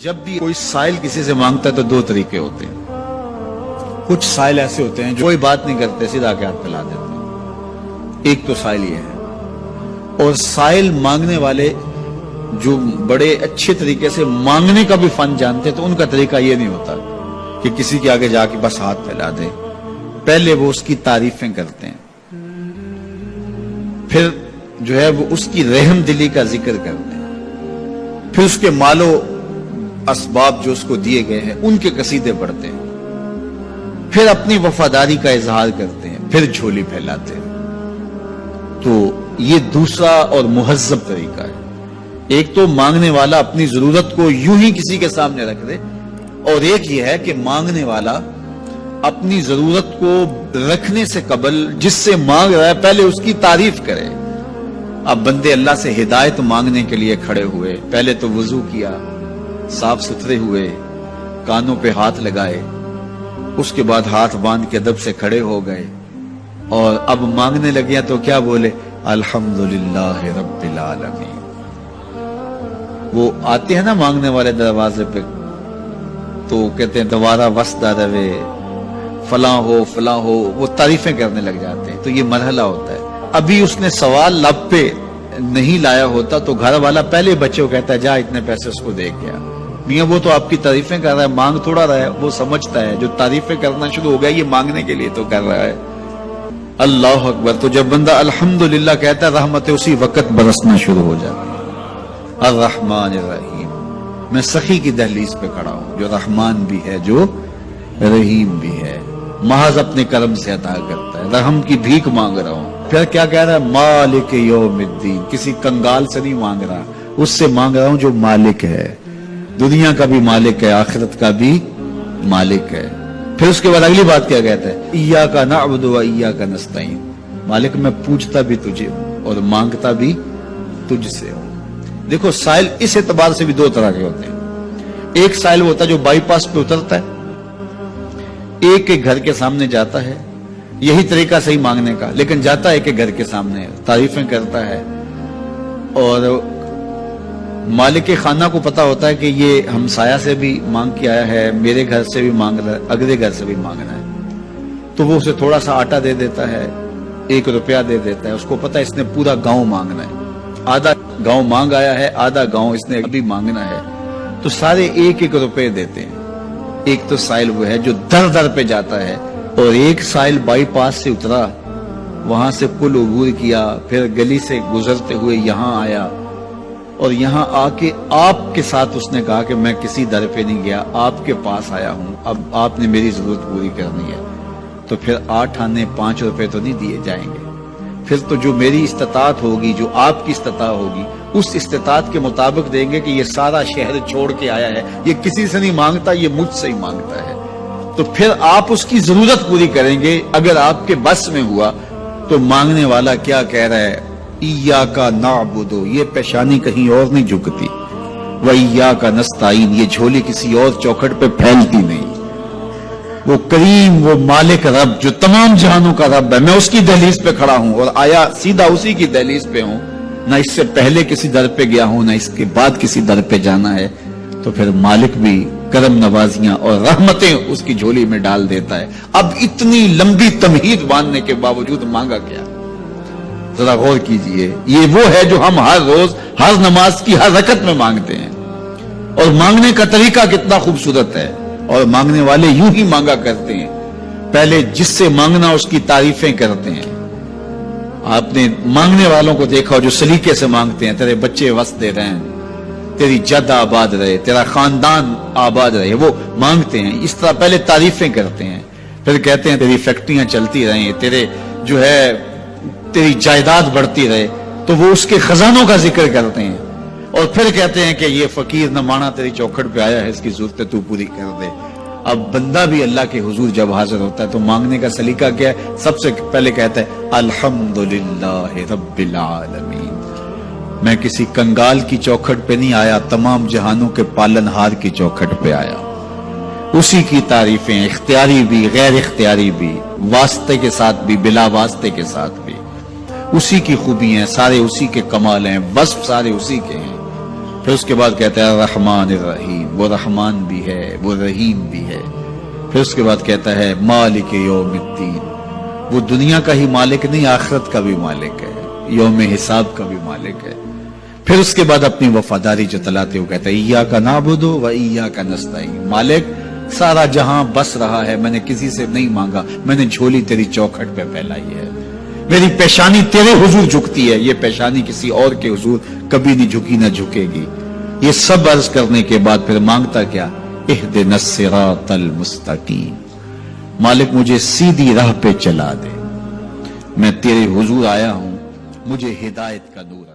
جب بھی کوئی سائل کسی سے مانگتا ہے تو دو طریقے ہوتے ہیں. کچھ سائل ایسے ہوتے ہیں جو کوئی بات نہیں کرتے, سیدھا کے ہاتھ پھیلا دیتے ہیں. ایک تو سائل یہ ہے. اور سائل مانگنے والے جو بڑے اچھے طریقے سے مانگنے کا بھی فن جانتے ہیں تو ان کا طریقہ یہ نہیں ہوتا کہ کسی کے آگے جا کے بس ہاتھ پھیلا دے. پہلے وہ اس کی تعریفیں کرتے ہیں, پھر جو ہے وہ اس کی رحم دلی کا ذکر کرتے ہیں, پھر اس کے مال و اسباب جو اس کو دیے گئے ہیں ان کے قصیدے پڑھتے ہیں, پھر اپنی وفاداری کا اظہار کرتے ہیں, پھر جھولی پھیلاتے ہیں. تو یہ دوسرا اور مہذب طریقہ ہے. ایک تو مانگنے والا اپنی ضرورت کو یوں ہی کسی کے سامنے رکھ دے, اور ایک یہ ہے کہ مانگنے والا اپنی ضرورت کو رکھنے سے قبل جس سے مانگ رہا ہے پہلے اس کی تعریف کرے. اب بندے اللہ سے ہدایت مانگنے کے لیے کھڑے ہوئے, پہلے تو وضو کیا, صاف ستھرے ہوئے, کانوں پہ ہاتھ لگائے, اس کے بعد ہاتھ باندھ کے ادب سے کھڑے ہو گئے, اور اب مانگنے لگے تو کیا بولے, الحمدللہ رب العالمین. وہ آتے ہیں نا مانگنے والے دروازے پہ تو کہتے ہیں دوبارہ وسدہ روے, فلاں ہو فلاں ہو, وہ تعریفیں کرنے لگ جاتے ہیں. تو یہ مرحلہ ہوتا ہے. ابھی اس نے سوال لب پہ نہیں لایا ہوتا تو گھر والا پہلے بچے کو کہتا ہے جا اتنے پیسے اس کو دے گیا. میاں وہ تو آپ کی تعریفیں کر رہا ہے, مانگ تھوڑا رہا ہے. وہ سمجھتا ہے جو تعریفیں کرنا شروع ہو گیا یہ مانگنے کے لیے تو کر رہا ہے. اللہ اکبر. تو جب بندہ الحمدللہ کہتا ہے رحمتیں اسی وقت برسنا شروع ہو جاتی ہے. الرحمن الرحیم. میں سخی کی دہلیز پہ کھڑا ہوں جو رحمان بھی ہے جو رحیم بھی ہے, محض اپنے کرم سے عطا کرتا ہے. رحم کی بھیک مانگ رہا ہوں. پھر کیا کہہ رہا ہے, مالک یوم الدین. کسی کنگال سے نہیں مانگ رہا, اس سے مانگ رہا ہوں جو مالک ہے, دنیا کا بھی مالک ہے, آخرت کا بھی مالک ہے. پھر اس کے بعد اگلی بات کیا کہتا ہے, ایاک نعبد و ایاک نستعین. مالک میں پوچھتا بھی تجھے ہوں اور مانگتا بھی تجھ سے ہوں. دیکھو سائل اس اعتبار سے بھی دو طرح کے ہوتے ہیں. ایک سائل ہوتا ہے جو بائی پاس پہ اترتا ہے, ایک کے گھر کے سامنے جاتا ہے, یہی طریقہ صحیح مانگنے کا, لیکن جاتا ہے کہ گھر کے سامنے تعریفیں کرتا ہے, اور مالک خانہ کو پتا ہوتا ہے کہ یہ ہمسایہ سے بھی مانگ کے آیا ہے, میرے گھر سے بھی مانگ رہا ہے, اگلے گھر سے بھی مانگنا ہے, تو وہ اسے تھوڑا سا آٹا دے دیتا ہے, 1 روپیہ دے دیتا ہے. اس کو پتا ہے اس نے پورا گاؤں مانگنا ہے, آدھا گاؤں مانگ آیا ہے, آدھا گاؤں اس نے ابھی مانگنا ہے, تو سارے 1-1 روپے دیتے ہیں. ایک تو سائل وہ ہے جو در در پہ جاتا ہے, اور ایک سائل بائی پاس سے اترا, وہاں سے پل عبور کیا, پھر گلی سے گزرتے ہوئے یہاں آیا, اور یہاں آ کے آپ کے ساتھ اس نے کہا کہ میں کسی در پہ نہیں گیا, آپ کے پاس آیا ہوں, اب آپ نے میری ضرورت پوری کرنی ہے. تو پھر 8 آنے 5 روپے تو نہیں دیے جائیں گے, پھر تو جو میری استطاعت ہوگی, جو آپ کی استطاعت ہوگی, اس استطاعت کے مطابق دیں گے کہ یہ سارا شہر چھوڑ کے آیا ہے, یہ کسی سے نہیں مانگتا, یہ مجھ سے ہی مانگتا ہے. تو پھر آپ اس کی ضرورت پوری کریں گے. اگر آپ کے بس میں ہوا تو مانگنے والا کیا کہہ رہا ہے, ایاک نعبد, یہ پیشانی کہیں اور نہیں جھکتی, و ایاک نستعین, یہ جھولی کسی اور چوکھٹ پہ پھیلتی نہیں. وہ کریم, وہ مالک رب جو تمام جہانوں کا رب ہے, میں اس کی دہلیز پہ کھڑا ہوں, اور آیا سیدھا اسی کی دہلیز پہ ہوں, نہ اس سے پہلے کسی در پہ گیا ہوں, نہ اس کے بعد کسی در پہ جانا ہے. تو پھر مالک بھی کرم نوازیاں اور رحمتیں اس کی جھولی میں ڈال دیتا ہے. اب اتنی لمبی تمہید باندھنے کے باوجود مانگا کیا, ذرا غور کیجئے. یہ وہ ہے جو ہم ہر روز ہر نماز کی ہر رکعت میں مانگتے ہیں, اور مانگنے کا طریقہ کتنا خوبصورت ہے, اور مانگنے والے یوں ہی مانگا کرتے ہیں. پہلے جس سے مانگنا اس کی تعریفیں کرتے ہیں. آپ نے مانگنے والوں کو دیکھا جو سلیقے سے مانگتے ہیں, تیرے بچے وسدے رہیں, تیری جد آباد رہے, تیرا خاندان آباد رہے, وہ مانگتے ہیں. اس طرح پہلے تعریفیں کرتے ہیں, پھر کہتے ہیں تیری فیکٹریاں چلتی رہیں, تیرے جو ہے تیری جائیداد بڑھتی رہے, تو وہ اس کے خزانوں کا ذکر کرتے ہیں, اور پھر کہتے ہیں کہ یہ فقیر نمانہ تیری چوکھٹ پہ آیا ہے, اس کی ضرورتیں تو پوری کر دے. اب بندہ بھی اللہ کے حضور جب حاضر ہوتا ہے تو مانگنے کا سلیقہ کیا ہے, سب سے پہلے کہتا ہے الحمدللہ رب العالمین. میں کسی کنگال کی چوکھٹ پہ نہیں آیا, تمام جہانوں کے پالنہار کی چوکھٹ پہ آیا. اسی کی تعریفیں اختیاری بھی غیر اختیاری بھی, واسطے کے ساتھ بھی بلا واسطے کے ساتھ بھی, اسی کی خوبی ہیں, سارے اسی کے کمال ہیں, وصف سارے اسی کے ہیں. پھر اس کے بعد کہتا ہے الرحمن الرحیم، وہ رحمان بھی ہے وہ رحیم بھی ہے. پھر اس کے بعد کہتا ہے مالک یوم الدین، وہ دنیا کا ہی مالک نہیں، آخرت کا بھی مالک ہے، یوم حساب کا بھی مالک ہے. پھر اس کے بعد اپنی وفاداری جتلاتے ہوئے کہتا ہے ایاک نعبد و ایاک نستعین، مالک سارا جہاں بس رہا ہے، میں نے کسی سے نہیں مانگا، میں نے جھولی تیری چوکھٹ پہ پھیلائی ہے، میری پیشانی تیرے حضور جھکتی ہے، یہ پیشانی کسی اور کے حضور کبھی نہیں جھکی نہ جھکے گی. یہ سب عرض کرنے کے بعد پھر مانگتا کیا؟ اہدنا الصراط المستقیم، مالک مجھے سیدھی راہ پہ چلا دے، میں تیرے حضور آیا ہوں، مجھے ہدایت کا نور